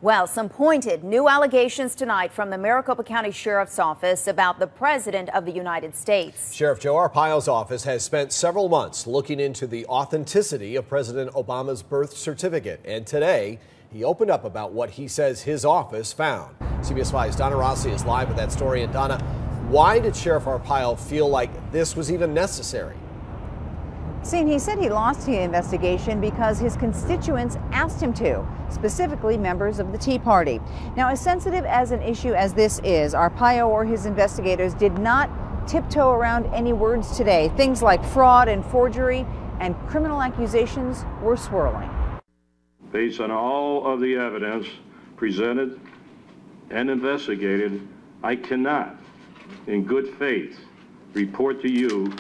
Well, some pointed new allegations tonight from the Maricopa County Sheriff's Office about the President of the United States. Sheriff Joe Arpaio's office has spent several months looking into the authenticity of President Obama's birth certificate. And today, he opened up about what he says his office found. CBS 5's Donna Rossi is live with that story. And Donna, why did Sheriff Arpaio feel like this was even necessary? He said he lost the investigation because his constituents asked him to, specifically members of the Tea Party. Now, as sensitive as an issue as this is, Arpaio or his investigators did not tiptoe around any words today. Things like fraud and forgery and criminal accusations were swirling. Based on all of the evidence presented and investigated, I cannot, in good faith, report to you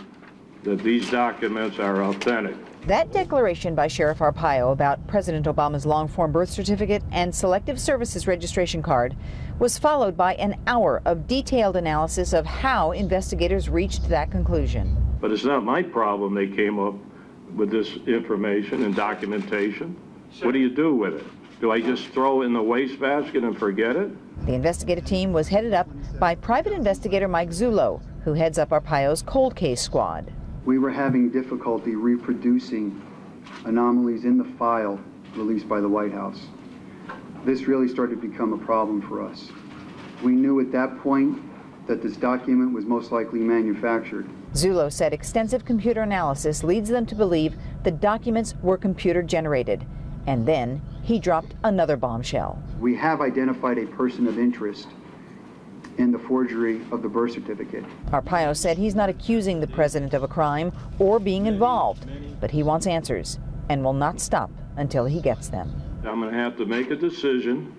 that these documents are authentic. That declaration by Sheriff Arpaio about President Obama's long-form birth certificate and Selective Services registration card was followed by an hour of detailed analysis of how investigators reached that conclusion. But it's not my problem they came up with this information and documentation. What do you do with it? Do I just throw it in the wastebasket and forget it? The investigative team was headed up by private investigator Mike Zullo, who heads up Arpaio's cold case squad. We were having difficulty reproducing anomalies in the file released by the White House. This really started to become a problem for us. We knew at that point that this document was most likely manufactured. Zullo said extensive computer analysis leads them to believe the documents were computer generated. And then he dropped another bombshell. We have identified a person of interest in the forgery of the birth certificate. Arpaio said he's not accusing the president of a crime or being involved, but he wants answers and will not stop until he gets them. I'm going to have to make a decision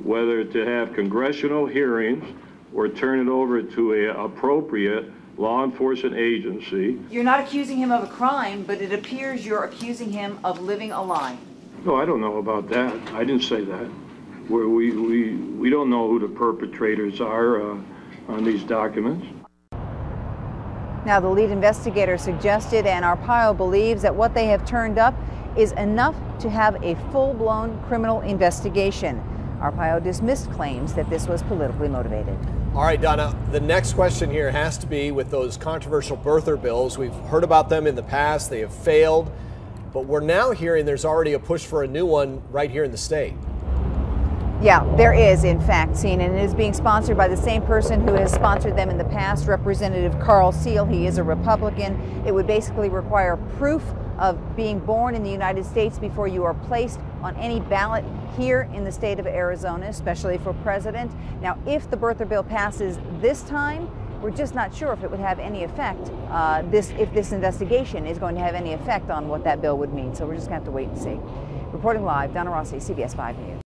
whether to have congressional hearings or turn it over to an appropriate law enforcement agency. You're not accusing him of a crime, but it appears you're accusing him of living a lie. No, I don't know about that. I didn't say that. We don't know who the perpetrators are on these documents. Now, the lead investigator suggested, and Arpaio believes, that what they have turned up is enough to have a full-blown criminal investigation. Arpaio dismissed claims that this was politically motivated. All right, Donna, the next question here has to be with those controversial birther bills. We've heard about them in the past. They have failed. But we're now hearing there's already a push for a new one right here in the state. Yeah, there is, in fact, and it is being sponsored by the same person who has sponsored them in the past, Representative Carl Seal. He is a Republican. It would basically require proof of being born in the United States before you are placed on any ballot here in the state of Arizona, especially for president. Now, if the birther bill passes this time, we're just not sure if it would have any effect, if this investigation is going to have any effect on what that bill would mean. So we're just going to have to wait and see. Reporting live, Donna Rossi, CBS 5 News.